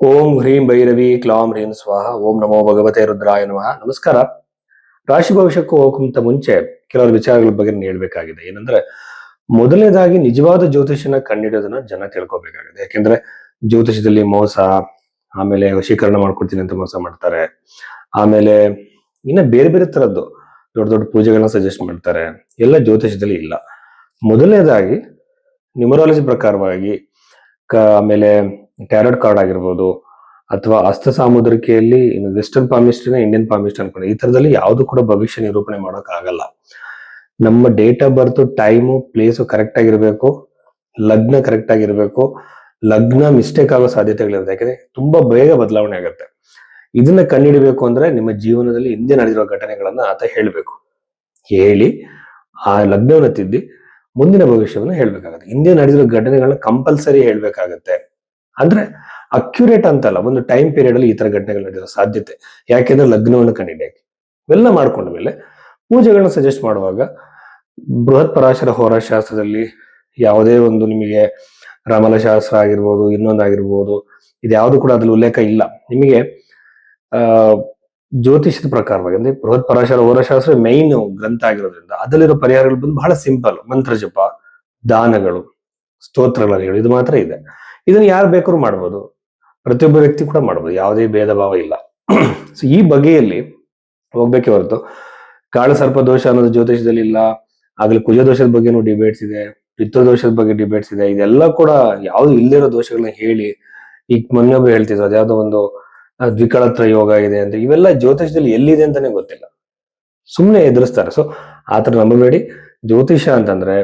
ಓಂ ಹ್ರೀಂ ಭೈರವಿ ಕ್ಲಾಂ ಹ್ರೀಂ ಸ್ವಾಹ ಓಂ ನಮೋ ಭಗವತೆ ರುದ್ರಾಯ ನಮಃ. ನಮಸ್ಕಾರ. ರಾಶಿ ಭವಿಷ್ಯಕ್ಕೂ ಹೋಗಕ್ಕಿಂತ ಮುಂಚೆ ಕೆಲವರು ವಿಚಾರಗಳ ಬಗ್ಗೆ ಹೇಳ್ಬೇಕಾಗಿದೆ. ಏನಂದ್ರೆ, ಮೊದಲನೇದಾಗಿ ನಿಜವಾದ ಜ್ಯೋತಿಷನ ಕಂಡಿಡೋದನ್ನ ಜನ ತಿಳ್ಕೊಬೇಕಾಗಿದೆ. ಯಾಕೆಂದ್ರೆ ಜ್ಯೋತಿಷದಲ್ಲಿ ಮೋಸ, ಆಮೇಲೆ ವಶೀಕರಣ ಮಾಡ್ಕೊಡ್ತೀನಿ ಅಂತ ಮೋಸ ಮಾಡ್ತಾರೆ. ಆಮೇಲೆ ಇನ್ನ ಬೇರೆ ಬೇರೆ ತರದ್ದು ದೊಡ್ಡ ದೊಡ್ಡ ಪೂಜೆಗಳನ್ನ ಸಜೆಸ್ಟ್ ಮಾಡ್ತಾರೆ. ಎಲ್ಲ ಜ್ಯೋತಿಷದಲ್ಲಿ ಇಲ್ಲ. ಮೊದಲನೇದಾಗಿ ನ್ಯೂಮರಾಲಜಿ ಪ್ರಕಾರವಾಗಿ ಆಮೇಲೆ ಟ್ಯಾರೋಟ್ ಕಾರ್ಡ್ ಆಗಿರ್ಬೋದು, ಅಥವಾ ಹಸ್ತ ಸಾಮುದ್ರಿಕೆಯಲ್ಲಿ ವೆಸ್ಟರ್ನ್ ಪಾಮಿಸ್ಟ್ರಿನ ಇಂಡಿಯನ್ ಪಾಮಿಸ್ಟ್ ಅನ್ಕೊಂಡು ಈ ತರದಲ್ಲಿ ಯಾವ್ದು ಕೂಡ ಭವಿಷ್ಯ ನಿರೂಪಣೆ ಮಾಡೋಕ್ ಆಗಲ್ಲ. ನಮ್ಮ date of birth, time, place correct ಆಗಿರ್ಬೇಕು, ಲಗ್ನ ಕರೆಕ್ಟ್ ಆಗಿರ್ಬೇಕು. ಲಗ್ನ ಮಿಸ್ಟೇಕ್ ಆಗೋ ಸಾಧ್ಯತೆಗಳಿರುತ್ತೆ, ಯಾಕಂದ್ರೆ ತುಂಬಾ ಬೇಗ ಬದಲಾವಣೆ ಆಗುತ್ತೆ. ಇದನ್ನ ಕಂಡುಹಿಡಬೇಕು ಅಂದ್ರೆ ನಿಮ್ಮ ಜೀವನದಲ್ಲಿ ಹಿಂದೆ ನಡೆದಿರೋ ಘಟನೆಗಳನ್ನ ಆತ ಹೇಳ್ಬೇಕು. ಹೇಳಿ ಆ ಲಗ್ನವನ್ನ ತಿದ್ದಿ ಮುಂದಿನ ಭವಿಷ್ಯವನ್ನು ಹೇಳ್ಬೇಕಾಗತ್ತೆ. ಹಿಂದೆ ನಡೆದಿರೋ ಘಟನೆಗಳನ್ನ ಕಂಪಲ್ಸರಿ ಹೇಳ್ಬೇಕಾಗತ್ತೆ. ಅಂದ್ರೆ ಅಕ್ಯುರೇಟ್ ಅಂತಲ್ಲ, ಒಂದು ಟೈಮ್ ಪೀರಿಯಡ್ ಅಲ್ಲಿ ಈ ತರ ಘಟನೆಗಳು ನಡೆದಿರೋ ಸಾಧ್ಯತೆ. ಯಾಕೆಂದ್ರೆ ಲಗ್ನವನ್ನು ಕಂಡಿಡಿಯಾಗಿ ಇವೆಲ್ಲ ಮಾಡ್ಕೊಂಡ ಮೇಲೆ ಪೂಜೆಗಳನ್ನ ಸಜೆಸ್ಟ್ ಮಾಡುವಾಗ ಬೃಹತ್ ಪರಾಶರ ಹೋರಾಶಾಸ್ತ್ರದಲ್ಲಿ ಯಾವುದೇ ಒಂದು ನಿಮಗೆ ರಮಲಶಾಸ್ತ್ರ ಆಗಿರ್ಬೋದು, ಇನ್ನೊಂದಾಗಿರ್ಬೋದು, ಇದ್ಯಾವುದು ಕೂಡ ಅದ್ರಲ್ಲಿ ಉಲ್ಲೇಖ ಇಲ್ಲ. ನಿಮಗೆ ಜ್ಯೋತಿಷದ ಪ್ರಕಾರವಾಗಿ ಅಂದ್ರೆ ಬೃಹತ್ ಪರಾಶರ ಹೋರಾಶಾಸ್ತ್ರ ಮೈನ್ ಗ್ರಂಥ ಆಗಿರೋದ್ರಿಂದ ಅದರಲ್ಲಿರೋ ಪರಿಹಾರಗಳು ಬಂದು ಬಹಳ ಸಿಂಪಲ್. ಮಂತ್ರ ಜಪ, ದಾನಗಳು, ಸ್ತೋತ್ರಗಳು, ಇದು ಮಾತ್ರ ಇದೆ. ಇದನ್ನ ಯಾರು ಬೇಕಾದ್ರೂ ಮಾಡ್ಬೋದು, ಪ್ರತಿಯೊಬ್ಬ ವ್ಯಕ್ತಿ ಕೂಡ ಮಾಡ್ಬೋದು, ಯಾವುದೇ ಭೇದ ಭಾವ ಇಲ್ಲ. ಸೊ ಈ ಬಗೆಯಲ್ಲಿ ಹೋಗ್ಬೇಕೆ ಹೊರತು ಕಾಳ ಸರ್ಪ ದೋಷ ಅನ್ನೋದು ಜ್ಯೋತಿಷದಲ್ಲಿ ಇಲ್ಲ. ಆಗ್ಲಿ ಕುಜ ದೋಷದ ಬಗ್ಗೆನೂ ಡಿಬೇಟ್ಸ್ ಇದೆ, ಪಿತೃದೋಷದ ಬಗ್ಗೆ ಡಿಬೇಟ್ಸ್ ಇದೆ. ಇದೆಲ್ಲ ಕೂಡ ಯಾವ್ದು ಇಲ್ದಿರೋ ದೋಷಗಳನ್ನ ಹೇಳಿ, ಈಗ ಮೊನ್ನೊಬ್ಬರು ಹೇಳ್ತಿದ್ರು ಅದ್ಯಾವುದೋ ಒಂದು ದ್ವಿಕಳತ್ರ ಯೋಗ ಇದೆ ಅಂತ. ಇವೆಲ್ಲ ಜ್ಯೋತಿಷದಲ್ಲಿ ಎಲ್ಲಿದೆ ಅಂತಾನೆ ಗೊತ್ತಿಲ್ಲ, ಸುಮ್ಮನೆ ಎದುರಿಸ್ತಾರೆ. ಸೊ ಆತರ ನಂಬಬೇಡಿ. ಜ್ಯೋತಿಷ ಅಂತಂದ್ರೆ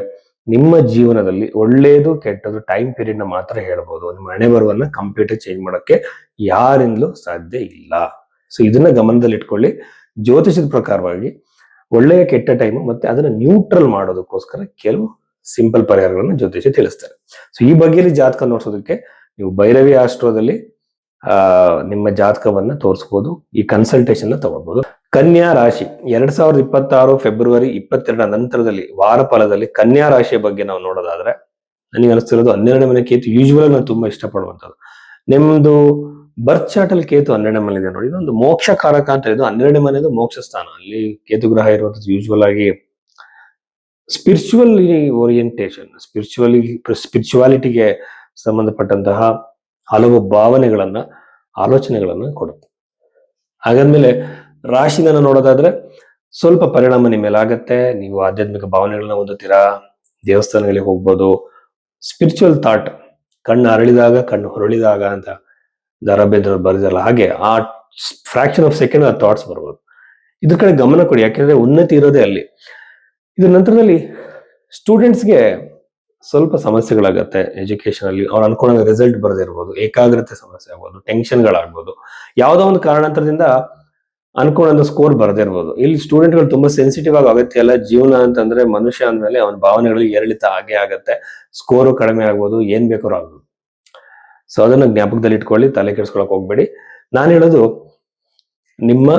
ನಿಮ್ಮ ಜೀವನದಲ್ಲಿ ಒಳ್ಳೇದು ಕೆಟ್ಟದ್ದು ಟೈಮ್ ಪೀರಿಯಡ್ ನ ಮಾತ್ರ ಹೇಳ್ಬೋದು. ನಿಮ್ಮ ಹಣೆ ಬರವನ್ನ ಕಂಪ್ಯೂಟರ್ ಚೇಂಜ್ ಮಾಡಕ್ಕೆ ಯಾರಿಂದಲೂ ಸಾಧ್ಯ ಇಲ್ಲ. ಸೊ ಇದನ್ನ ಗಮನದಲ್ಲಿ ಇಟ್ಕೊಳ್ಳಿ. ಜ್ಯೋತಿಷದ ಪ್ರಕಾರವಾಗಿ ಒಳ್ಳೆಯ ಕೆಟ್ಟ ಟೈಮು ಮತ್ತೆ ಅದನ್ನ ನ್ಯೂಟ್ರಲ್ ಮಾಡೋದಕ್ಕೋಸ್ಕರ ಕೆಲವು ಸಿಂಪಲ್ ಪರಿಹಾರಗಳನ್ನ ಜ್ಯೋತಿಷ ತಿಳಿಸ್ತಾರೆ. ಸೊ ಈ ಬಗ್ಗೆಯಲ್ಲಿ ಜಾತಕ ನೋಡ್ಸೋದಕ್ಕೆ ನೀವು ಭೈರವಿ ಆಸ್ಟ್ರೋದಲ್ಲಿ ನಿಮ್ಮ ಜಾತಕವನ್ನ ತೋರಿಸಬಹುದು. ಈ ಕನ್ಸಲ್ಟೇಷನ್ ತಗೊಳ್ಬಹುದು. ಕನ್ಯಾ ರಾಶಿ 2026 ಫೆಬ್ರವರಿ 22 ನಂತರದಲ್ಲಿ ವಾರ ಫಲದಲ್ಲಿ ಕನ್ಯಾ ರಾಶಿಯ ಬಗ್ಗೆ ನಾವು ನೋಡೋದಾದ್ರೆ, ನನಗೆ ಅನಿಸ್ತಿರೋದು 12ನೇ ಮನೆ ಕೇತು ಯೂಶುವಲ್ ನಾನು ತುಂಬಾ ಇಷ್ಟಪಡುವಂಥದ್ದು. ನಿಮ್ದು ಬರ್ತ್ ಚಾರ್ಟ್ ಅಲ್ಲಿ ಕೇತು 12ನೇ ಮನೆ ಇದೆ ನೋಡಿ, ಇದೊಂದು ಮೋಕ್ಷ ಕಾರಕ ಅಂತ. ಇದು 12ನೇ ಮನೆದು ಮೋಕ್ಷ ಸ್ಥಾನ. ಅಲ್ಲಿ ಕೇತು ಗ್ರಹ ಇರುವಂತದ್ದು ಯೂಶುವಲ್ ಆಗಿ ಸ್ಪಿರಿಚುವಲ್ ಓರಿಯೆಂಟೇಷನ್, ಸ್ಪಿರಿಚುವಾಲಿಟಿಗೆ ಸಂಬಂಧಪಟ್ಟಂತಹ ಹಲವು ಭಾವನೆಗಳನ್ನ, ಆಲೋಚನೆಗಳನ್ನ ಕೊಡುತ್ತೆ. ಹಾಗಾದ್ಮೇಲೆ ರಾಶಿನ ನೋಡೋದಾದ್ರೆ ಸ್ವಲ್ಪ ಪರಿಣಾಮ ನಿಮ್ಮ ಮೇಲೆ ಆಗತ್ತೆ. ನೀವು ಆಧ್ಯಾತ್ಮಿಕ ಭಾವನೆಗಳನ್ನ ಹೊಂದುತ್ತೀರಾ, ದೇವಸ್ಥಾನಗಳಿಗೆ ಹೋಗ್ಬೋದು. ಸ್ಪಿರಿಚುವಲ್ ಥಾಟ್, ಕಣ್ಣು ಅರಳಿದಾಗ ಕಣ್ಣು ಹೊರಳಿದಾಗ ಅಂತ ದ ರಾ ಬೇಂದ್ರೆ ಬರೆದಿರಲ್ಲ, ಹಾಗೆ ಆ ಫ್ರಾಕ್ಷನ್ ಆಫ್ ಸೆಕೆಂಡ್ ಆ ಥಾಟ್ಸ್ ಬರ್ಬೋದು. ಇದ್ರ ಕಡೆ ಗಮನ ಕೊಡಿ, ಯಾಕೆಂದ್ರೆ ಉನ್ನತಿ ಇರೋದೇ ಅಲ್ಲಿ. ಇದ್ರ ನಂತರದಲ್ಲಿ ಸ್ಟೂಡೆಂಟ್ಸ್ಗೆ ಸ್ವಲ್ಪ ಸಮಸ್ಯೆಗಳಾಗತ್ತೆ ಎಜುಕೇಶನ್ ಅಲ್ಲಿ. ಅವ್ರು ಅನ್ಕೊಂಡಾಗ ರಿಸಲ್ಟ್ ಬರದಿರ್ಬೋದು, ಏಕಾಗ್ರತೆ ಸಮಸ್ಯೆ ಆಗ್ಬೋದು, ಟೆನ್ಷನ್ಗಳಾಗ್ಬೋದು, ಯಾವುದೋ ಒಂದು ಕಾರಣಾಂತರದಿಂದ ಅನ್ಕೊಂಡ ಸ್ಕೋರ್ ಬರದಿರ್ಬೋದು. ಇಲ್ಲಿ ಸ್ಟೂಡೆಂಟ್ಗಳು ತುಂಬಾ ಸೆನ್ಸಿಟಿವ್ ಆಗಿ ಅಗತ್ಯ ಅಲ್ಲ. ಜೀವನ ಅಂತಂದ್ರೆ ಮನುಷ್ಯ ಅಂದ್ಮೇಲೆ ಅವನ ಭಾವನೆಗಳಿಗೆ ಏರಿಳಿತ ಆಗೇ ಆಗತ್ತೆ. ಸ್ಕೋರು ಕಡಿಮೆ ಆಗ್ಬೋದು, ಏನ್ ಬೇಕಾದ್ರೂ ಆಗ್ಬೋದು. ಸೊ ಅದನ್ನ ಜ್ಞಾಪಕದಲ್ಲಿ ಇಟ್ಕೊಳ್ಳಿ, ತಲೆ ಕೆಡಿಸ್ಕೊಳಕ್ ಹೋಗ್ಬೇಡಿ. ನಾನು ಹೇಳೋದು, ನಿಮ್ಮ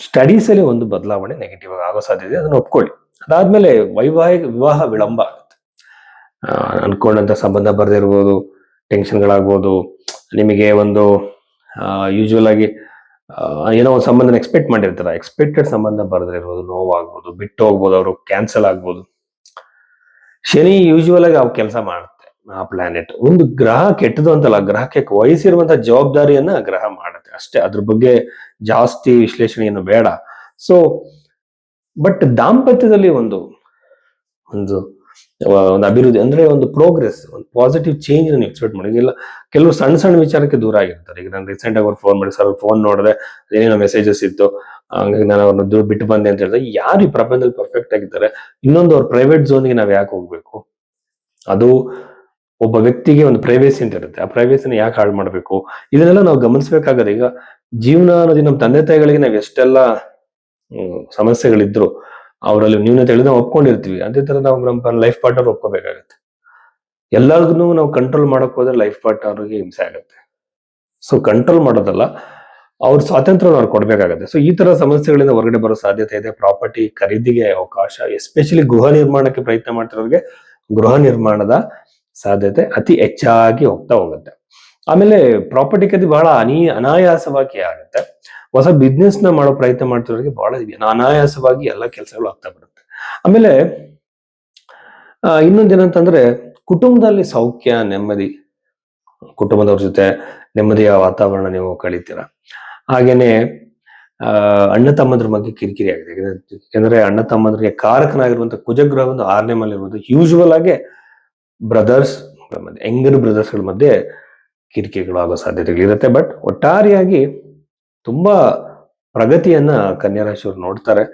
ಸ್ಟಡೀಸ್ ಅಲ್ಲಿ ಒಂದು ಬದಲಾವಣೆ ನೆಗೆಟಿವ್ ಆಗೋ ಸಾಧ್ಯತೆ, ಅದನ್ನ ಒಪ್ಕೊಳ್ಳಿ. ಅದಾದ್ಮೇಲೆ ವಿವಾಹ ವಿಳಂಬ ಆಗುತ್ತೆ. ಅನ್ಕೊಂಡಂತ ಸಂಬಂಧ ಬರದಿರ್ಬೋದು, ಟೆನ್ಷನ್ಗಳಾಗ್ಬೋದು. ನಿಮಗೆ ಒಂದು ಯೂಶುವಲ್ ಆಗಿ ಏನೋ ಒಂದು ಸಂಬಂಧನ ಎಕ್ಸ್ಪೆಕ್ಟ್ ಮಾಡಿರ್ತಾರ, ಎಕ್ಸ್ಪೆಕ್ಟೆಡ್ ಸಂಬಂಧ ಬರದಿರ್ಬೋದು, ನೋವಾಗ್ಬೋದು, ಬಿಟ್ಟು ಹೋಗ್ಬೋದು, ಅವರು ಕ್ಯಾನ್ಸಲ್ ಆಗ್ಬೋದು. ಶನಿ ಯೂಶುವಲ್ ಆಗಿ ಅವ್ ಕೆಲಸ ಮಾಡುತ್ತೆ. ಆ ಪ್ಲಾನೆಟ್ ಒಂದು ಗ್ರಹ ಕೆಟ್ಟದು ಅಂತಲ್ಲ, ಗ್ರಹಕ್ಕೆ ವಹಿಸಿರುವಂತಹ ಜವಾಬ್ದಾರಿಯನ್ನ ಗ್ರಹ ಮಾಡುತ್ತೆ ಅಷ್ಟೇ. ಅದ್ರ ಬಗ್ಗೆ ಜಾಸ್ತಿ ವಿಶ್ಲೇಷಣೆಯನ್ನು ಬೇಡ. ಸೊ ಬಟ್ ದಾಂಪತ್ಯದಲ್ಲಿ ಒಂದು ಒಂದು ಒಂದು ಅಭಿವೃದ್ಧಿ ಅಂದ್ರೆ ಒಂದು ಪ್ರೋಗ್ರೆಸ್, ಒಂದು ಪಾಸಿಟಿವ್ ಚೇಂಜ್ ನಾನು ಎಕ್ಸ್ಪೆಕ್ಟ್ ಮಾಡಿಲ್ಲ. ಕೆಲವು ಸಣ್ಣ ಸಣ್ಣ ವಿಚಾರಕ್ಕೆ ದೂರ ಆಗಿರ್ತಾರೆ. ಈಗ ನಾನು ರೀಸೆಂಟ್ ಆಗಿ ಅವ್ರು ಫೋನ್ ಮಾಡಿ, ಸರ್ ಫೋನ್ ನೋಡಿದ್ರೆ ಏನೇನೋ ಮೆಸೇಜಸ್ ಇತ್ತು, ಹಂಗಾಗಿ ನಾನು ಅವ್ರನ್ನ ಬಿಟ್ಟು ಬಂದೆ ಅಂತ ಹೇಳಿದ್ರೆ, ಯಾರು ಈ ಪ್ರಪಂಚದಲ್ಲಿ ಪರ್ಫೆಕ್ಟ್ ಆಗಿದ್ದಾರೆ? ಇನ್ನೊಂದು ಅವ್ರ ಪ್ರೈವೇಟ್ ಝೋನ್ಗೆ ನಾವ್ ಯಾಕೆ ಹೋಗ್ಬೇಕು? ಅದು ಒಬ್ಬ ವ್ಯಕ್ತಿಗೆ ಒಂದು ಪ್ರೈವೇಸಿ ಅಂತ ಇರುತ್ತೆ, ಆ ಪ್ರೈವೇಸಿನ ಯಾಕೆ ಹಾಳು ಮಾಡ್ಬೇಕು? ಇದನ್ನೆಲ್ಲ ನಾವು ಗಮನಿಸ್ಬೇಕಾಗತ್ತೆ. ಈಗ ಜೀವನ ಅನ್ನೋದು ನಮ್ಮ ತಂದೆ ತಾಯಿಗಳಿಗೆ ನಾವ್ ಎಷ್ಟೆಲ್ಲ ಸಮಸ್ಯೆಗಳಿದ್ರು ಅವರಲ್ಲಿ ನ್ಯೂನತೆಗಳು ನಾವು ಒಪ್ಕೊಂಡಿರ್ತೀವಿ. ಅದೇ ತರ ನಾವು ನಮ್ಮ ಲೈಫ್ ಪಾರ್ಟ್ನರ್ ಒಪ್ಕೋಬೇಕಾಗತ್ತೆ. ಎಲ್ಲರಿಗೂ ನಾವು ಕಂಟ್ರೋಲ್ ಮಾಡಕ್ ಹೋದ್ರೆ ಲೈಫ್ ಪಾರ್ಟ್ನರ್ಗೆ ಹಿಂಸೆ ಆಗುತ್ತೆ. ಸೊ ಕಂಟ್ರೋಲ್ ಮಾಡೋದಲ್ಲ, ಅವ್ರ ಸ್ವಾತಂತ್ರ್ಯ ಅವ್ರು ಕೊಡ್ಬೇಕಾಗತ್ತೆ. ಸೊ ಈ ತರ ಸಮಸ್ಯೆಗಳಿಂದ ಹೊರಗಡೆ ಬರೋ ಸಾಧ್ಯತೆ ಇದೆ. ಪ್ರಾಪರ್ಟಿ ಖರೀದಿಗೆ ಅವಕಾಶ, ಎಸ್ಪೆಷಲಿ ಗೃಹ ನಿರ್ಮಾಣಕ್ಕೆ ಪ್ರಯತ್ನ ಮಾಡ್ತಿರೋರಿಗೆ ಗೃಹ ನಿರ್ಮಾಣದ ಸಾಧ್ಯತೆ ಅತಿ ಹೆಚ್ಚಾಗಿ ಹೋಗ್ತಾ ಹೋಗುತ್ತೆ. ಆಮೇಲೆ ಪ್ರಾಪರ್ಟಿ ಖರೀದಿ ಬಹಳ ಅನಾಯಾಸವಾಗಿ ಆಗುತ್ತೆ. ಹೊಸ ಬಿಸ್ನೆಸ್ ನ ಮಾಡೋ ಪ್ರಯತ್ನ ಮಾಡ್ತಿರೋರಿಗೆ ಬಹಳ ಅನಾಯಾಸವಾಗಿ ಎಲ್ಲ ಕೆಲಸಗಳು ಆಗ್ತಾ ಬರುತ್ತೆ. ಆಮೇಲೆ ಇನ್ನೊಂದೇನಂತಂದ್ರೆ ಕುಟುಂಬದಲ್ಲಿ ಸೌಖ್ಯ, ನೆಮ್ಮದಿ, ಕುಟುಂಬದವ್ರ ಜೊತೆ ನೆಮ್ಮದಿಯ ವಾತಾವರಣ ನೀವು ಕಳೀತೀರ. ಹಾಗೇನೆ ಅಣ್ಣ ತಮ್ಮದ್ರ ಬಗ್ಗೆ ಕಿರಿಕಿರಿ ಆಗಿದೆ. ಯಾಕಂದ್ರೆ ಅಣ್ಣ ತಮ್ಮಂದ್ರಿಗೆ ಕಾರಕನಾಗಿರುವಂತ ಕುಜಗ್ರಹ ಒಂದು 6ನೇ ಮನೆ ಇರುವುದು ಯೂಶುವಲ್ ಆಗಿ ಬ್ರದರ್ಸ್ ಮಧ್ಯೆ, ಯಂಗರ್ ಬ್ರದರ್ಸ್ ಗಳ ಮಧ್ಯೆ ಕಿರಿಕಿರಿಗಳು ಆಗೋ ಸಾಧ್ಯತೆಗಳಿರುತ್ತೆ. ಬಟ್ ಒಟ್ಟಾರೆಯಾಗಿ ತುಂಬಾ ಪ್ರಗತಿಯನ್ನ ಕನ್ಯಾ ರಾಶಿಯವರು ನೋಡ್ತಾರೆ.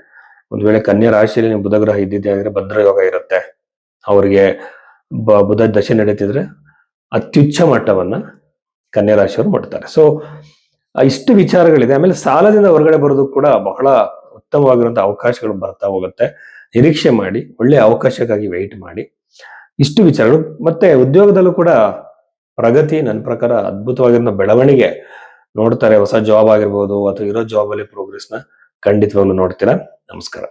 ಒಂದ್ ವೇಳೆ ಕನ್ಯಾ ರಾಶಿಯಲ್ಲಿ ನೀವು ಬುಧಗ್ರಹ ಇದ್ದಿದ್ದೆ ಆಗಿದ್ರೆ ಭದ್ರಯೋಗ ಇರುತ್ತೆ. ಅವರಿಗೆ ಬುಧ ದಶೆ ನಡೀತಿದ್ರೆ ಅತ್ಯುಚ್ಚ ಮಟ್ಟವನ್ನ ಕನ್ಯಾ ರಾಶಿಯವರು ಮಾಡ್ತಾರೆ. ಸೊ ಇಷ್ಟು ವಿಚಾರಗಳಿದೆ. ಆಮೇಲೆ ಸಾಲದಿಂದ ಹೊರಗಡೆ ಬರೋದು ಕೂಡ ಬಹಳ ಉತ್ತಮವಾಗಿರುವಂತಹ ಅವಕಾಶಗಳು ಬರ್ತಾ ಹೋಗುತ್ತೆ. ನಿರೀಕ್ಷೆ ಮಾಡಿ, ಒಳ್ಳೆ ಅವಕಾಶಕ್ಕಾಗಿ ವೆಯ್ಟ್ ಮಾಡಿ. ಇಷ್ಟು ವಿಚಾರಗಳು. ಮತ್ತೆ ಉದ್ಯೋಗದಲ್ಲೂ ಕೂಡ ಪ್ರಗತಿ ನನ್ನ ಪ್ರಕಾರ ಅದ್ಭುತವಾಗಿರೋ ಬೆಳವಣಿಗೆ ನೋಡ್ತಾರೆ. ಹೊಸ ಜಾಬ್ ಆಗಿರ್ಬೋದು ಅಥವಾ ಇರೋ ಜಾಬ್ ಅಲ್ಲಿ ಪ್ರೋಗ್ರೆಸ್ ನ ಖಂಡಿತವಾಗ್ಲೂ ನೋಡ್ತೀರಾ. ನಮಸ್ಕಾರ.